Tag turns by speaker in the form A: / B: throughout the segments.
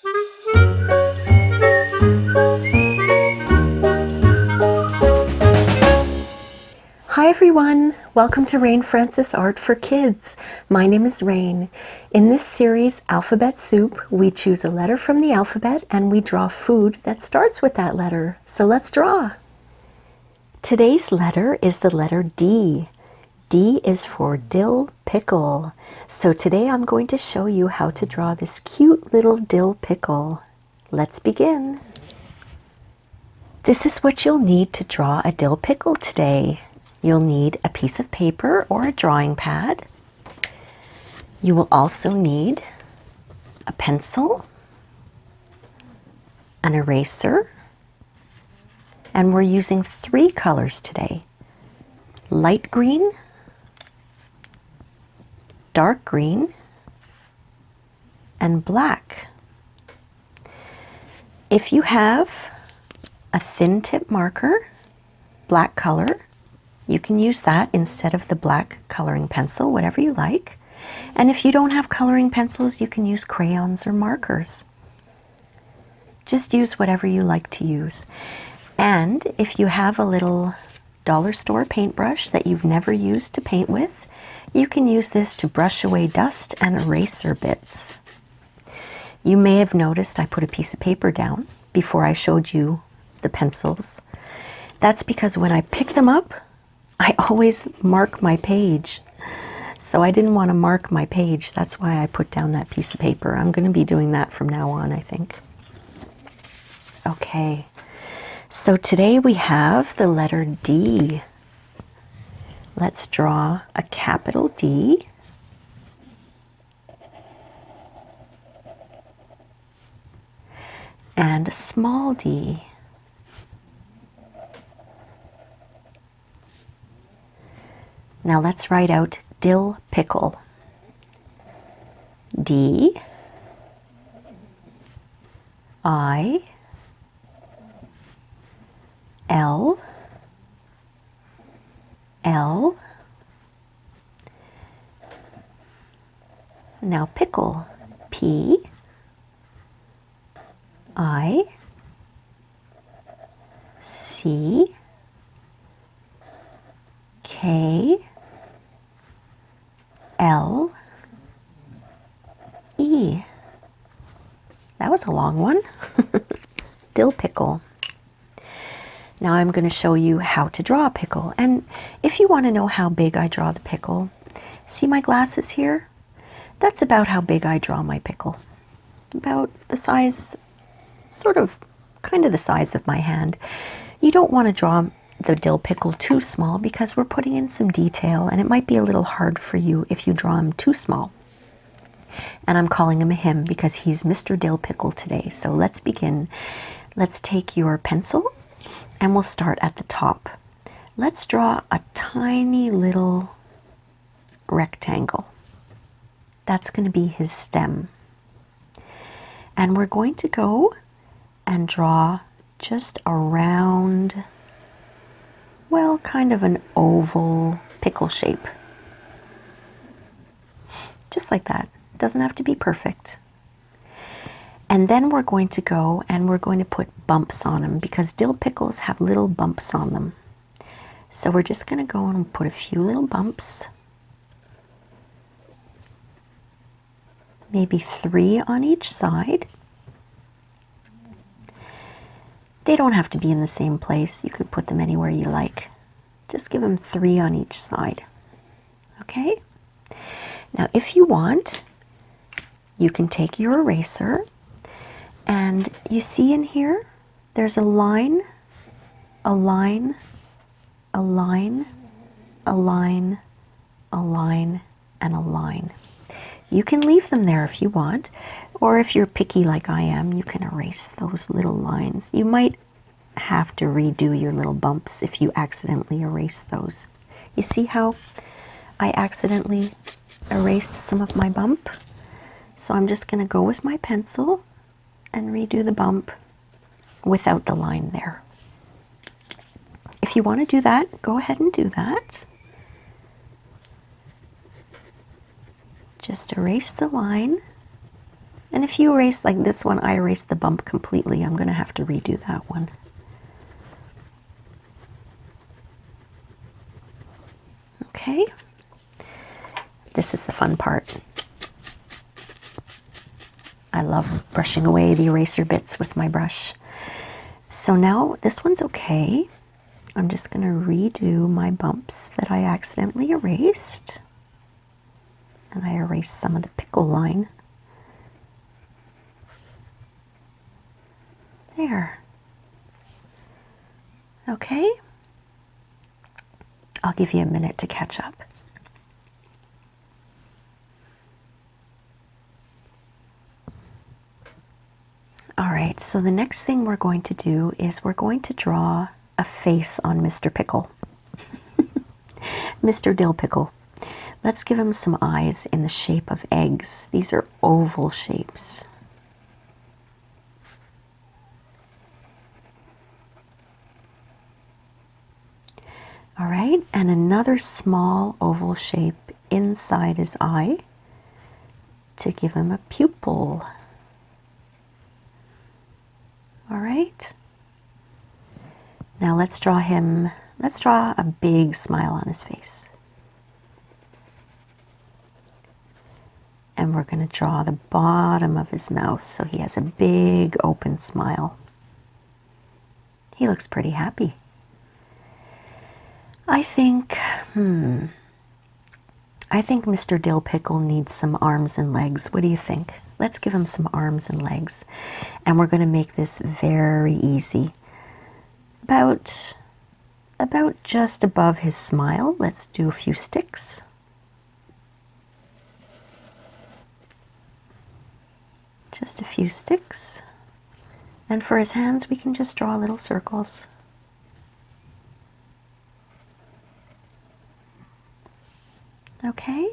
A: Hi everyone! Welcome to Rain Francis Art for Kids. My name is Rain. In this series, Alphabet Soup, we choose a letter from the alphabet and we draw food that starts with that letter. So let's draw. Today's letter is the letter D. D is for Dill Pickle. So today I'm going to show you how to draw this cute little dill pickle. Let's begin. This is what you'll need to draw a dill pickle today. You'll need a piece of paper or a drawing pad. You will also need a pencil, an eraser, and we're using 3 colors today: light green, dark green, and black. If you have a thin tip marker, black color, you can use that instead of the black coloring pencil, whatever you like. And if you don't have coloring pencils, you can use crayons or markers. Just use whatever you like to use. And if you have a little dollar store paintbrush that you've never used to paint with, you can use this to brush away dust and eraser bits. You may have noticed I put a piece of paper down before I showed you the pencils. That's because when I pick them up, I always mark my page. So I didn't want to mark my page. That's why I put down that piece of paper. I'm going to be doing that from now on, I think. Okay, so today we have the letter D. Let's draw a capital D. And a small d. Now let's write out dill pickle. D I L L. Now pickle. P I C K L E. That was a long one. Dill pickle. Now I'm going to show you how to draw a pickle. And if you want to know how big I draw the pickle, see my glasses here? That's about how big I draw my pickle. About the size, kind of the size of my hand. You don't want to draw the dill pickle too small because we're putting in some detail and it might be a little hard for you if you draw him too small. And I'm calling him a him because he's Mr. Dill Pickle today. So let's begin. Let's take your pencil and we'll start at the top. Let's draw a tiny little rectangle. That's going to be his stem. And we're going to go and draw just a round, well, kind of an oval pickle shape. Just like that. It doesn't have to be perfect. And then we're going to go and we're going to put bumps on them because dill pickles have little bumps on them. So we're just going to go and put a few little bumps. Maybe 3 on each side. They don't have to be in the same place. You can put them anywhere you like. Just give them 3 on each side. Okay? Now if you want, you can take your eraser and you see in here, there's a line, a line, a line, a line, a line, and a line. You can leave them there if you want, or if you're picky like I am, you can erase those little lines. You might have to redo your little bumps if you accidentally erase those. You see how I accidentally erased some of my bump? So I'm just going to go with my pencil and redo the bump without the line there. If you want to do that, go ahead and do that. Just erase the line And if you erase like this one, I erased the bump completely. I'm going to have to redo that one. Okay. This is the fun part. I love brushing away the eraser bits with my brush. So now this one's okay. I'm just going to redo my bumps that I accidentally erased. And I erased some of the pickle line. There. Okay. I'll give you a minute to catch up. All right, so the next thing we're going to do is we're going to draw a face on Mr. Pickle. Mr. Dill Pickle. Let's give him some eyes in the shape of eggs. These are oval shapes. All right, and another small oval shape inside his eye to give him a pupil. All right. Now let's draw a big smile on his face. And we're going to draw the bottom of his mouth so he has a big open smile. He looks pretty happy. I think Mr. Dill Pickle needs some arms and legs. What do you think? Let's give him some arms and legs. And we're going to make this very easy. About just above his smile, let's do a few sticks. Just a few sticks. And for his hands, we can just draw little circles. Okay.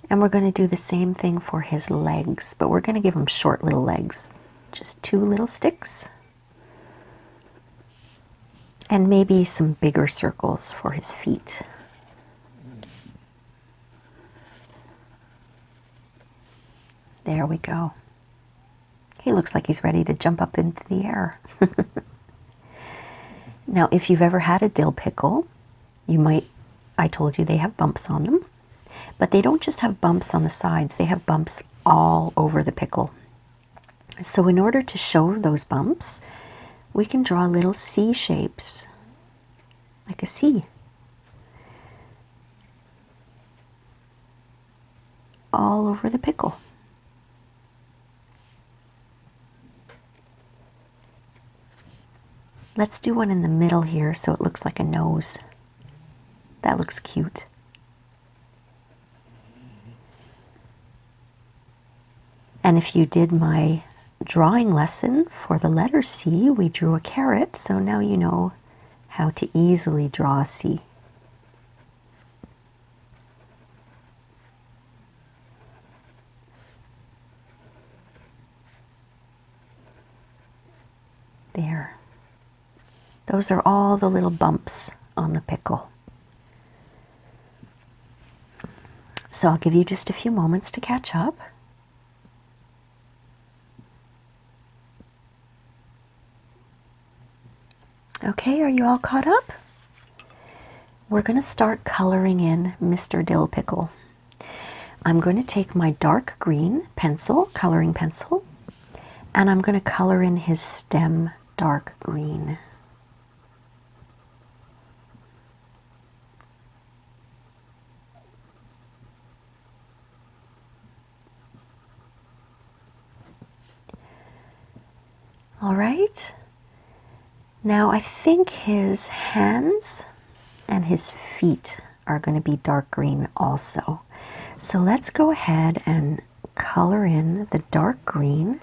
A: And we're going to do the same thing for his legs, but we're going to give him short little legs. Just 2 little sticks. And maybe some bigger circles for his feet. There we go. He looks like he's ready to jump up into the air. Now, if you've ever had a dill pickle, I told you they have bumps on them, but they don't just have bumps on the sides, they have bumps all over the pickle. So in order to show those bumps, we can draw little C shapes, like a C. All over the pickle. Let's do one in the middle here so it looks like a nose. That looks cute. And if you did my drawing lesson for the letter C, we drew a carrot, so now you know how to easily draw a C. There. Those are all the little bumps on the pickle. So I'll give you just a few moments to catch up. Okay, are you all caught up? We're going to start coloring in Mr. Dill Pickle. I'm going to take my dark green pencil, coloring pencil, and I'm going to color in his stem dark green. All right. Now I think his hands and his feet are going to be dark green also. So let's go ahead and color in the dark green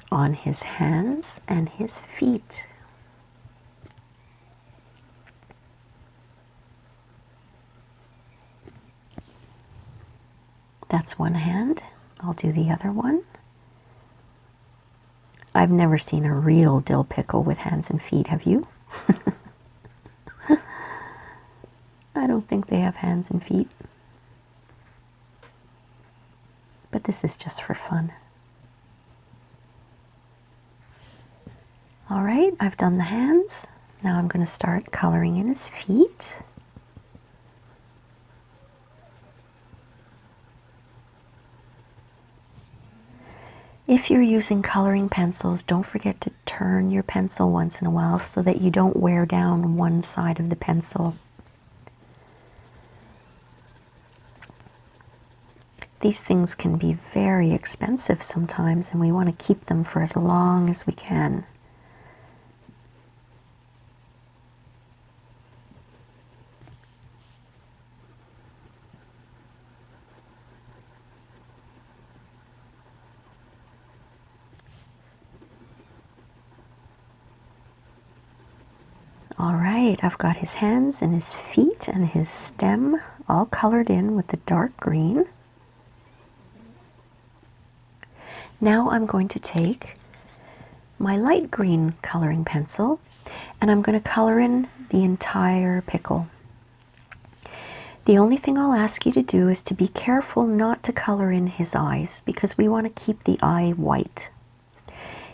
A: on his hands and his feet. That's one hand. I'll do the other one. I've never seen a real dill pickle with hands and feet, have you? I don't think they have hands and feet. but this is just for fun. All right, I've done the hands. Now I'm going to start coloring in his feet. If you're using coloring pencils, don't forget to turn your pencil once in a while so that you don't wear down one side of the pencil. These things can be very expensive sometimes, and we want to keep them for as long as we can. All right, I've got his hands and his feet and his stem all colored in with the dark green. Now I'm going to take my light green coloring pencil and I'm going to color in the entire pickle. The only thing I'll ask you to do is to be careful not to color in his eyes because we want to keep the eye white.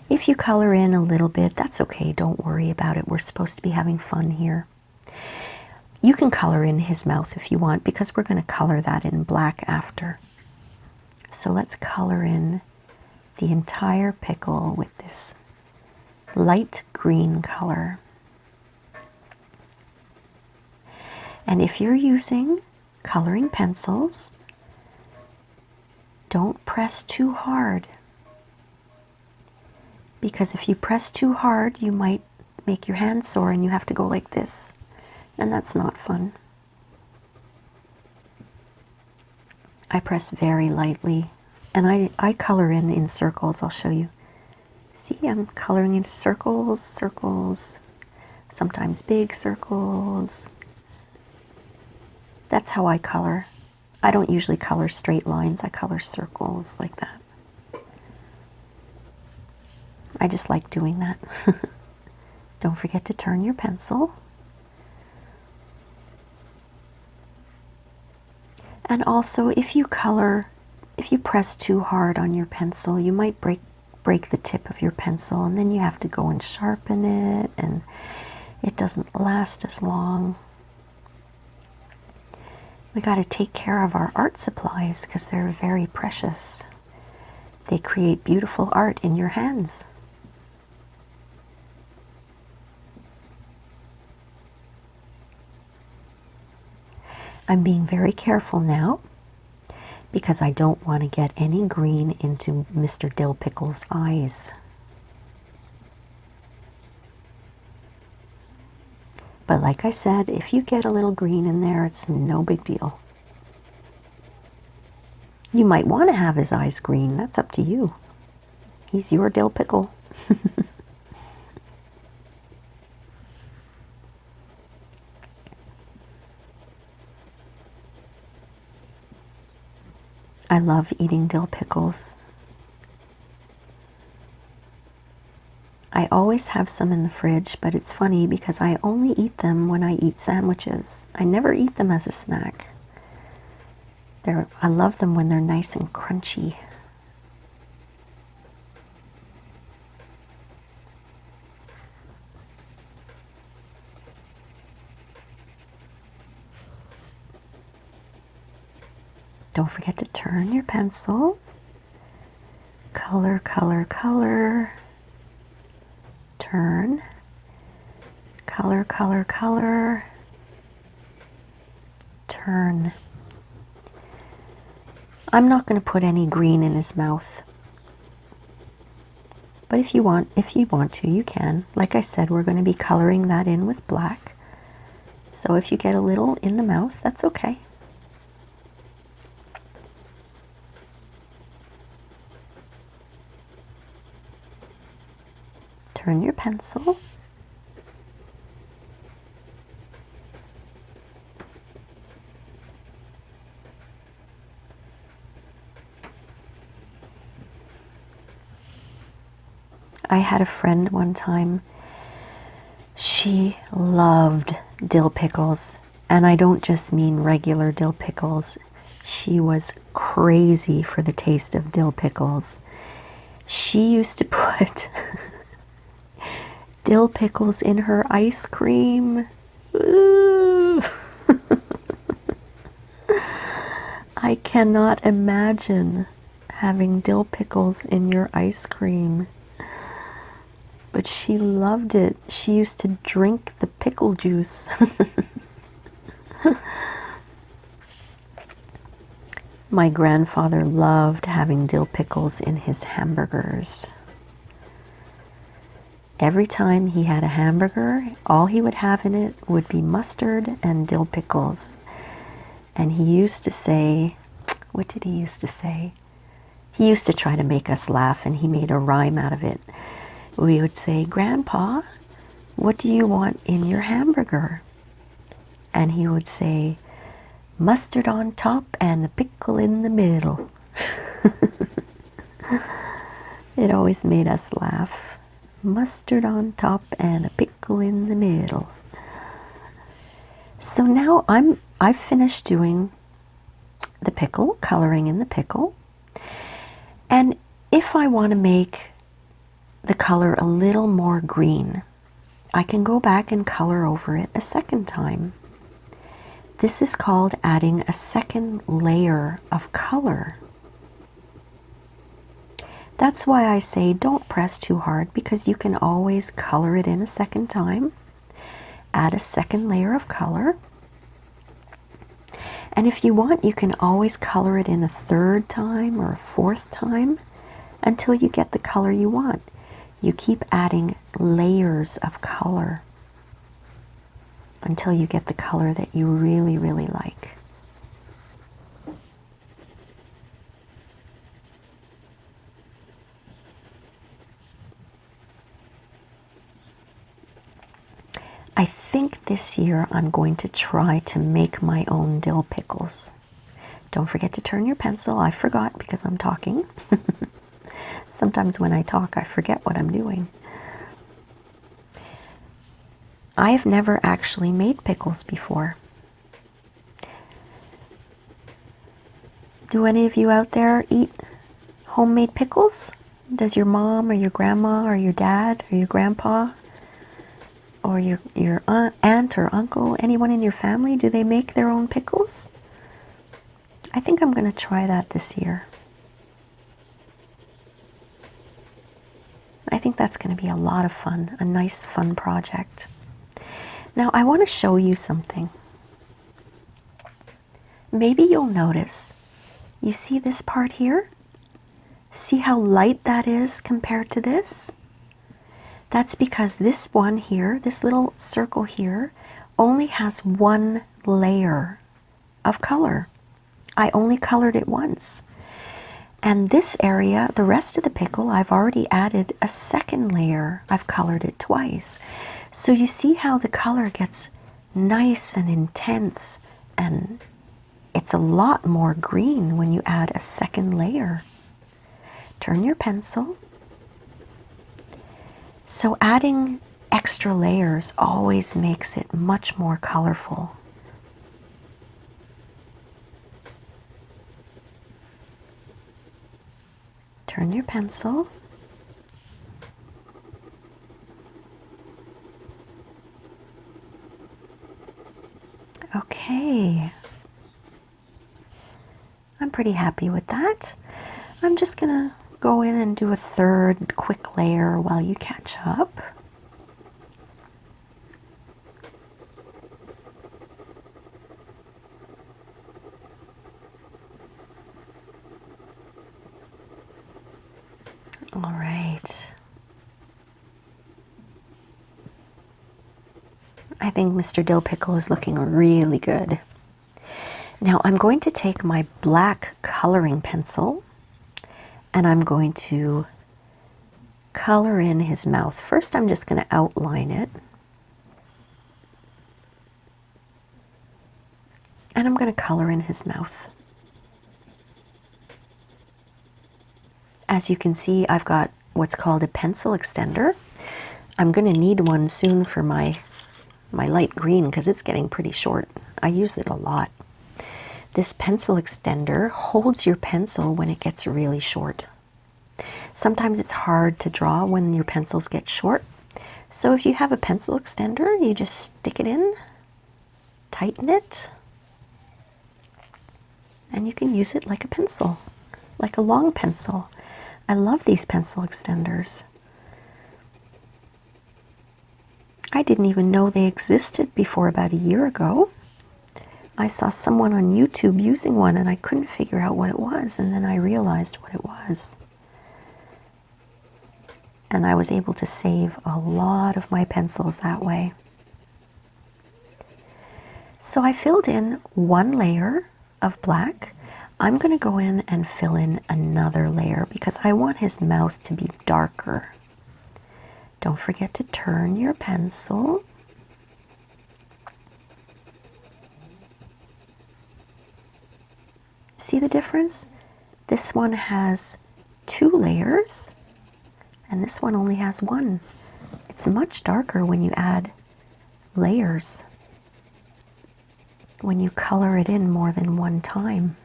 A: If you color in a little bit, that's okay, don't worry about it. We're supposed to be having fun here. You can color in his mouth if you want because we're going to color that in black after. So let's color in the entire pickle with this light green color. And if you're using coloring pencils, don't press too hard. Because if you press too hard, you might make your hand sore and you have to go like this. And that's not fun. I press very lightly. And I color in circles, I'll show you. See, I'm coloring in circles, circles, sometimes big circles. That's how I color. I don't usually color straight lines, I color circles like that. I just like doing that. Don't forget to turn your pencil. And also, if you press too hard on your pencil, you might break the tip of your pencil, and then you have to go and sharpen it, and it doesn't last as long. We got to take care of our art supplies because they're very precious. They create beautiful art in your hands. I'm being very careful now because I don't want to get any green into Mr. Dill Pickle's eyes. But like I said, if you get a little green in there, it's no big deal. You might want to have his eyes green. That's up to you. He's your Dill Pickle. I love eating dill pickles. I always have some in the fridge, but it's funny because I only eat them when I eat sandwiches. I never eat them as a snack. I love them when they're nice and crunchy. Don't forget to turn your pencil. Color, color, color. Turn. Color, color, color. Turn. I'm not going to put any green in his mouth. But if you want to, you can. Like I said, we're going to be coloring that in with black. So if you get a little in the mouth, that's okay. Turn your pencil. I had a friend one time, she loved dill pickles, and I don't just mean regular dill pickles. She was crazy for the taste of dill pickles. She used to put dill pickles in her ice cream. Ooh. I cannot imagine having dill pickles in your ice cream. But she loved it. She used to drink the pickle juice. My grandfather loved having dill pickles in his hamburgers. Every time he had a hamburger, all he would have in it would be mustard and dill pickles. And he used to say, what did he used to say? He used to try to make us laugh, and he made a rhyme out of it. We would say, "Grandpa, what do you want in your hamburger?" And he would say, "Mustard on top and a pickle in the middle." It always made us laugh. Mustard on top and a pickle in the middle. So now I've finished doing the pickle, coloring in the pickle. And if I want to make the color a little more green, I can go back and color over it a second time. This is called adding a second layer of color. That's why I say don't press too hard, because you can always color it in a second time. Add a second layer of color. And if you want, you can always color it in a third time or a fourth time until you get the color you want. You keep adding layers of color until you get the color that you really, really like. I think this year I'm going to try to make my own dill pickles. Don't forget to turn your pencil. I forgot because I'm talking. Sometimes when I talk, I forget what I'm doing. I've never actually made pickles before. Do any of you out there eat homemade pickles? Does your mom or your grandma or your dad or your grandpa or your aunt or uncle, anyone in your family, do they make their own pickles? I think I'm going to try that this year. I think that's going to be a lot of fun, a nice fun project. Now I want to show you something. Maybe you'll notice, you see this part here? See how light that is compared to this? That's because this one here, this little circle here, only has one layer of color. I only colored it once. And this area, the rest of the pickle, I've already added a second layer. I've colored it twice. So you see how the color gets nice and intense, and it's a lot more green when you add a second layer. Turn your pencil. So adding extra layers always makes it much more colorful. Turn your pencil. Okay. I'm pretty happy with that. I'm just gonna go in and do a third quick layer while you catch up. All right. I think Mr. Dill Pickle is looking really good. Now I'm going to take my black coloring pencil and I'm going to color in his mouth. First I'm just going to outline it. And I'm going to color in his mouth. As you can see, I've got what's called a pencil extender. I'm going to need one soon for my light green because it's getting pretty short. I use it a lot. This pencil extender holds your pencil when it gets really short. Sometimes it's hard to draw when your pencils get short. So if you have a pencil extender, you just stick it in, tighten it, and you can use it like a pencil, like a long pencil. I love these pencil extenders. I didn't even know they existed before about a year ago. I saw someone on YouTube using one and I couldn't figure out what it was, and then I realized what it was. And I was able to save a lot of my pencils that way. So I filled in one layer of black. I'm going to go in and fill in another layer because I want his mouth to be darker. Don't forget to turn your pencil. See the difference? This one has 2 layers and this one only has 1. It's much darker when you add layers, when you color it in more than one time.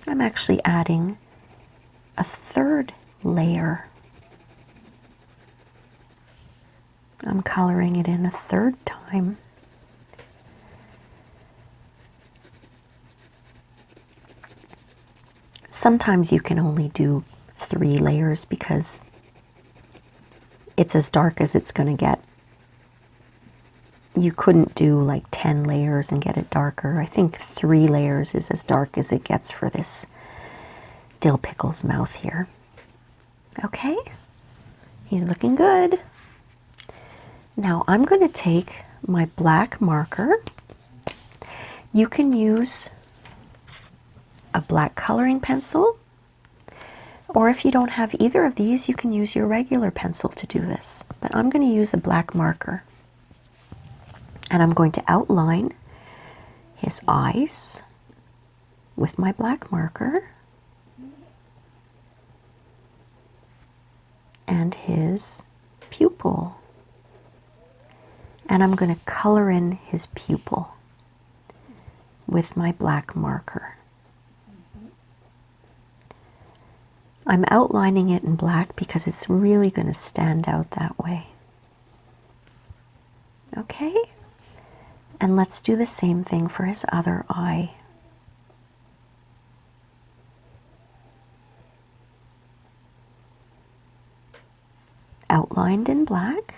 A: I'm actually adding a 3rd layer. I'm coloring it in a 3rd time. Sometimes you can only do 3 layers because it's as dark as it's going to get. You couldn't do like 10 layers and get it darker. I think 3 layers is as dark as it gets for this dill pickle's mouth here. Okay, he's looking good. Now I'm going to take my black marker. You can use a black coloring pencil, or if you don't have either of these, you can use your regular pencil to do this. But I'm going to use a black marker. And I'm going to outline his eyes with my black marker and his pupil. And I'm going to color in his pupil with my black marker. I'm outlining it in black because it's really going to stand out that way. Okay? And let's do the same thing for his other eye. Outlined in black.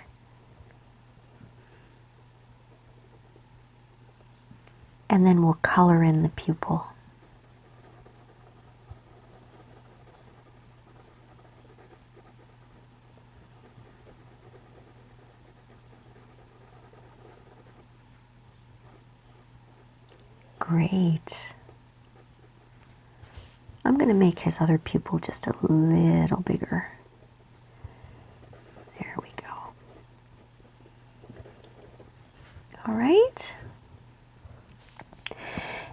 A: And then we'll color in the pupil. Great. I'm going to make his other pupil just a little bigger. There we go. All right.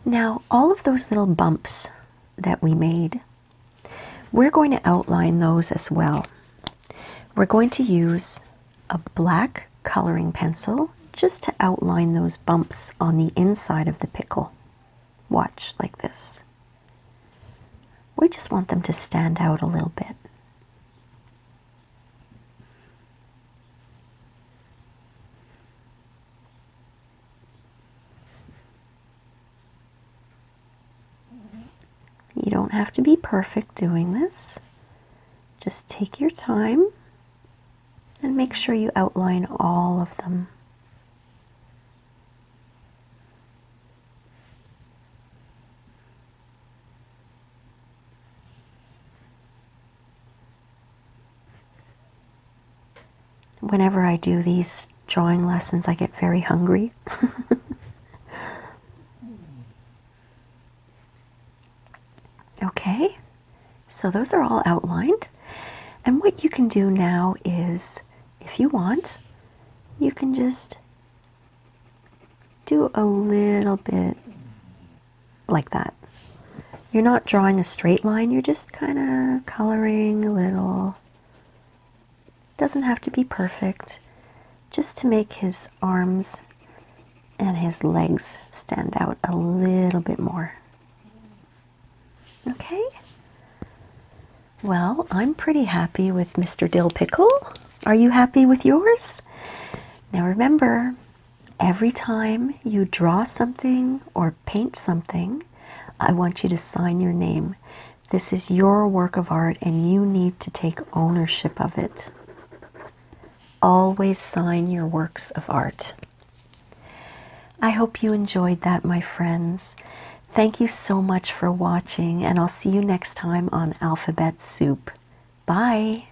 A: Now, all of those little bumps that we made, we're going to outline those as well. We're going to use a black coloring pencil just to outline those bumps on the inside of the pickle. Watch, like this. We just want them to stand out a little bit. You don't have to be perfect doing this. Just take your time and make sure you outline all of them. Whenever I do these drawing lessons, I get very hungry. Okay, so those are all outlined. And what you can do now is, if you want, you can just do a little bit like that. You're not drawing a straight line, you're just kind of coloring a little Doesn't have to be perfect, just to make his arms and his legs stand out a little bit more. Okay? Well, I'm pretty happy with Mr. Dill Pickle. Are you happy with yours? Now remember, every time you draw something or paint something, I want you to sign your name. This is your work of art and you need to take ownership of it. Always sign your works of art. I hope you enjoyed that, my friends. Thank you so much for watching, and I'll see you next time on Alphabet Soup. Bye.